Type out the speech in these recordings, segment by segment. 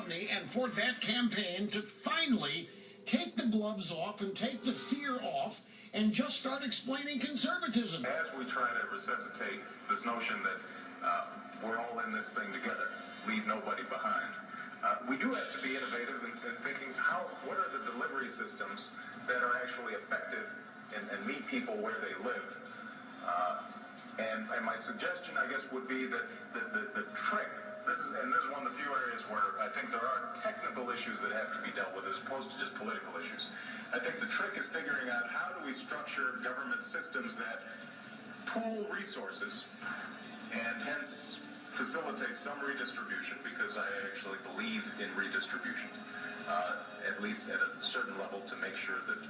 Romney and for that campaign to finally take the gloves off and take the fear off and just start explaining conservatism. As we try to resuscitate this notion that we're all in this thing together, leave nobody behind, we do have to be innovative in thinking what are the delivery systems that are actually effective and meet people where they live. And my suggestion, I guess, would be that the trick, this is one of the few areas where I think there are technical issues that have to be dealt with as opposed to just political issues. I think the trick is figuring out how do we structure government systems that pool resources and hence facilitate some redistribution, because I actually believe in redistribution, at least at a certain level, to make sure that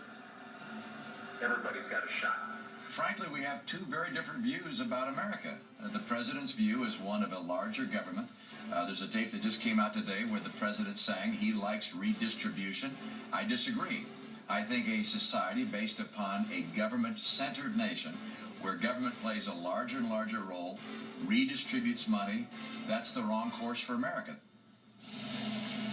everybody's got a shot. Frankly, we have two very different views about America. The president's view is one of a larger government. There's a tape that just came out today where the president's saying he likes redistribution. I disagree. I think a society based upon a government-centered nation where government plays a larger and larger role, redistributes money, that's the wrong course for America.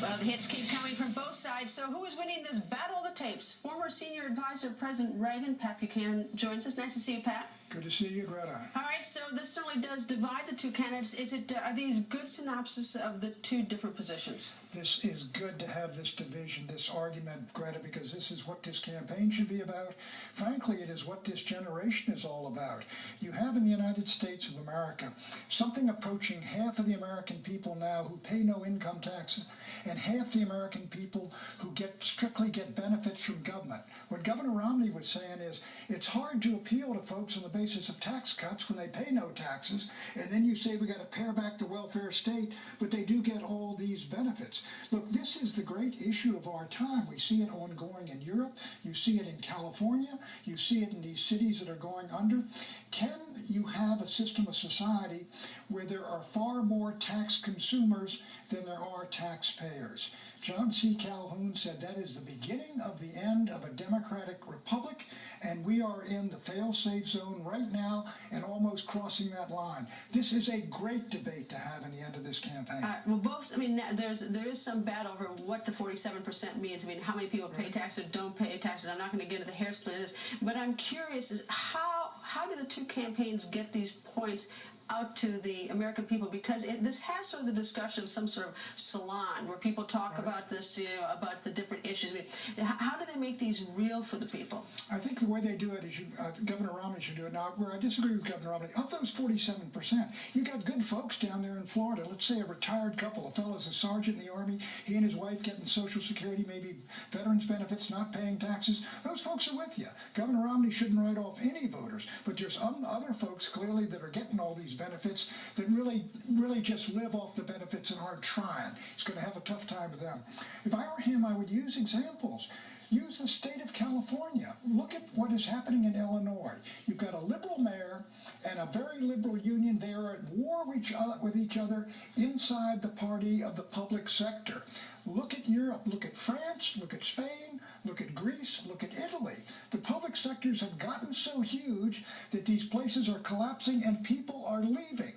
Well, the hits keep coming from both sides. So who is winning this battle of the tapes? Former senior advisor to President Reagan, Pat Buchanan, joins us. Nice to see you, Pat. Good to see you, Greta. All right, so this certainly does divide the two candidates. Are these good synopsis of the two different positions? This is good to have this division, this argument, Greta, because this is what this campaign should be about. Frankly, it is what this generation is all about. You have in the United States of America something approaching half of the American people now who pay no income taxes, and half the American people who strictly get benefits from government. What Governor Romney was saying is it's hard to appeal to folks on the basis of tax cuts when they pay no taxes, and then you say we got to pare back the welfare state, but they do get all these benefits. Look, this is the great issue of our time. We see it ongoing in Europe. You see it in California. You see it in these cities that are going under. Can you have a system of society where there are far more tax consumers than there are taxpayers? John C. Calhoun said that is the beginning of the end of a democratic republic, and we are in the fail-safe zone right now and almost crossing that line. This is a great debate to have in the end of this campaign. Well, both, I mean, there is some battle over what the 47% means. I mean, how many people pay taxes or don't pay taxes. I'm not going to get into the hair split of this, but I'm curious is how do the two campaigns get these points out to the American people, because this has sort of the discussion of some sort of salon where people talk about this, about the different issues. I mean, how do they make these real for the people? I think the way they do it is Governor Romney should do it. Now, where I disagree with Governor Romney, of those 47%, you got good folks down there in Florida. Let's say a retired couple, a fellow's a sergeant in the Army, he and his wife getting Social Security, maybe veterans benefits, not paying taxes. Those folks are with you. Governor Romney shouldn't write off any voters, but there's other folks clearly that are getting all these benefits that really just live off the benefits and aren't trying. He's going to have a tough time with them. If I were him, I would use examples. Use the state of California. Look at what is happening in Illinois. You've got a liberal mayor and a very liberal union. They are at war with each other inside the party of the public sector. Look at Europe. Look at France. Look at Spain. Look at Greece. Look at Italy. The public sectors have gotten so huge that these places are collapsing and people are leaving.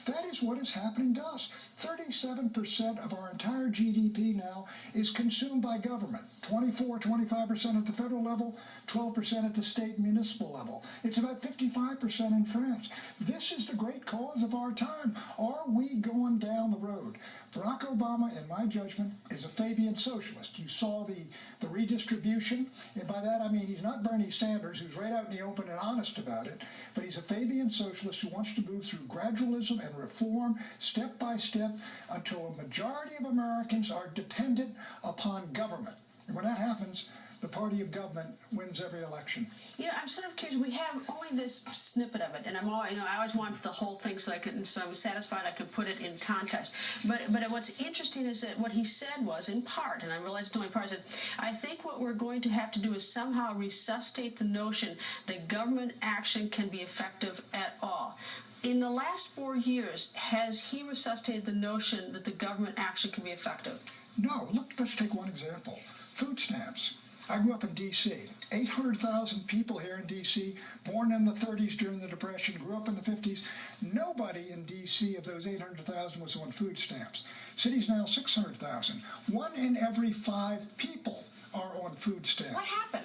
That is what is happening to us. 37% of our entire GDP now is consumed by government. 25% at the federal level, 12% at the state and municipal level. It's about 55% in France. This is the great cause of our time. Are we going down the road? Barack Obama, in my judgment, is a Fabian socialist. You saw the redistribution, and by that I mean he's not Bernie Sanders, who's right out in the open and honest about it, but he's a Fabian socialist who wants to move through gradualism and reform step by step until a majority of Americans are dependent upon government. And when that happens, the party of government wins every election. I'm sort of curious. We have only this snippet of it, and I always want the whole thing so I was satisfied I could put it in context. But what's interesting is that what he said was, in part, and I realize it's only part, that I think what we're going to have to do is somehow resuscitate the notion that government action can be effective at all. In the last 4 years, has he resuscitated the notion that the government action can be effective? No. Look, let's take one example. Food stamps. I grew up in D.C. 800,000 people here in D.C., born in the 30s during the Depression, grew up in the 50s. Nobody in D.C. of those 800,000 was on food stamps. City's now 600,000. 1 in every 5 people are on food stamps. What happened?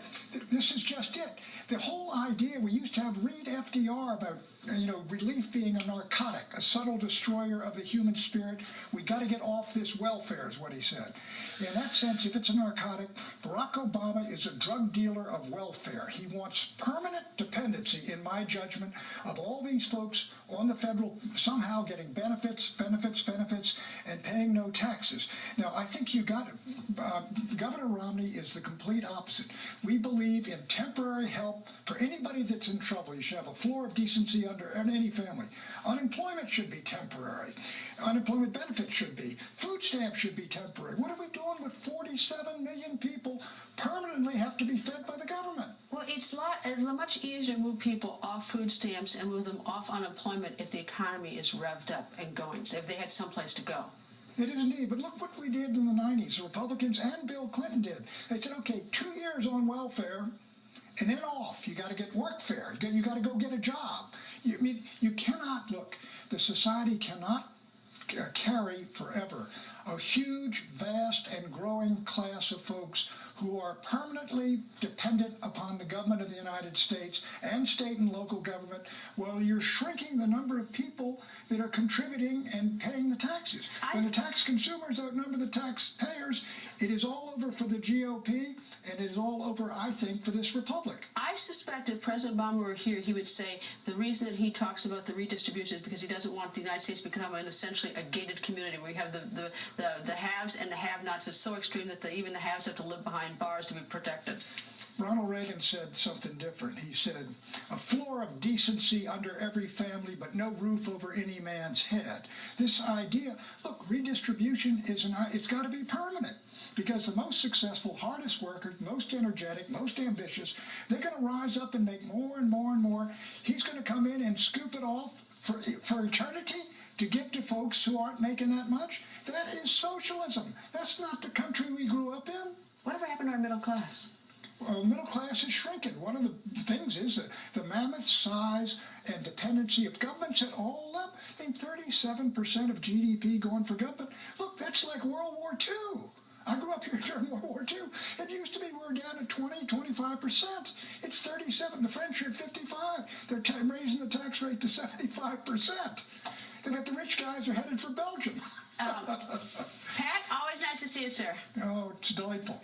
This is just it. The whole idea, we used to have read FDR about, relief being a narcotic, a subtle destroyer of the human spirit. We got to get off this welfare, is what he said. In that sense, if it's a narcotic, Barack Obama is a drug dealer of welfare. He wants permanent dependency, in my judgment, of all these folks on the federal, somehow getting benefits, and paying no taxes. Now, I think you got it. Governor Romney is the complete opposite. We believe in temporary help for anybody that's in trouble. You should have a floor of decency under any family. Unemployment should be temporary. Unemployment benefits should be. Food stamps should be temporary. What are we doing with 47 million people permanently have to be fed by the government? Well, it's much easier to move people off food stamps and move them off unemployment if the economy is revved up and going, if they had someplace to go. It is indeed, but look what we did in the 90s. The Republicans and Bill Clinton did. They said, okay, 2 years on welfare, and then off. You got to get workfare. You got to go get a job. You cannot, look, the society cannot carry forever a huge, vast, and growing class of folks who are permanently dependent upon the government of the United States and state and local government, while you're shrinking the number of people that are contributing and paying the taxes. When the tax consumers outnumber the taxpayers, it is all over for the GOP, and it is all over, I think, for this republic. I suspect if President Obama were here, he would say the reason that he talks about the redistribution is because he doesn't want the United States to become essentially a gated community where you have the haves and the have-nots. It's so extreme that even the haves have to live behind bars to be protected. Ronald Reagan said something different. He said, a floor of decency under every family, but no roof over any man's head. This idea, look, redistribution it's got to be permanent. Because the most successful, hardest workers, most energetic, most ambitious, they're going to rise up and make more and more and more. He's going to come in and scoop it off for eternity to give to folks who aren't making that much. That is socialism. That's not the country we grew up in. Whatever happened to our middle class? Well, middle class is shrinking. One of the things is the mammoth size and dependency of governments at all level. I think 37% of GDP going for government. Look, that's like World War II. I grew up here during World War II. It used to be we were down at 25%. It's 37. The French are at 55. They're raising the tax rate to 75%. They got the rich guys are headed for Belgium. Pat, always nice to see you, sir. Oh, it's delightful.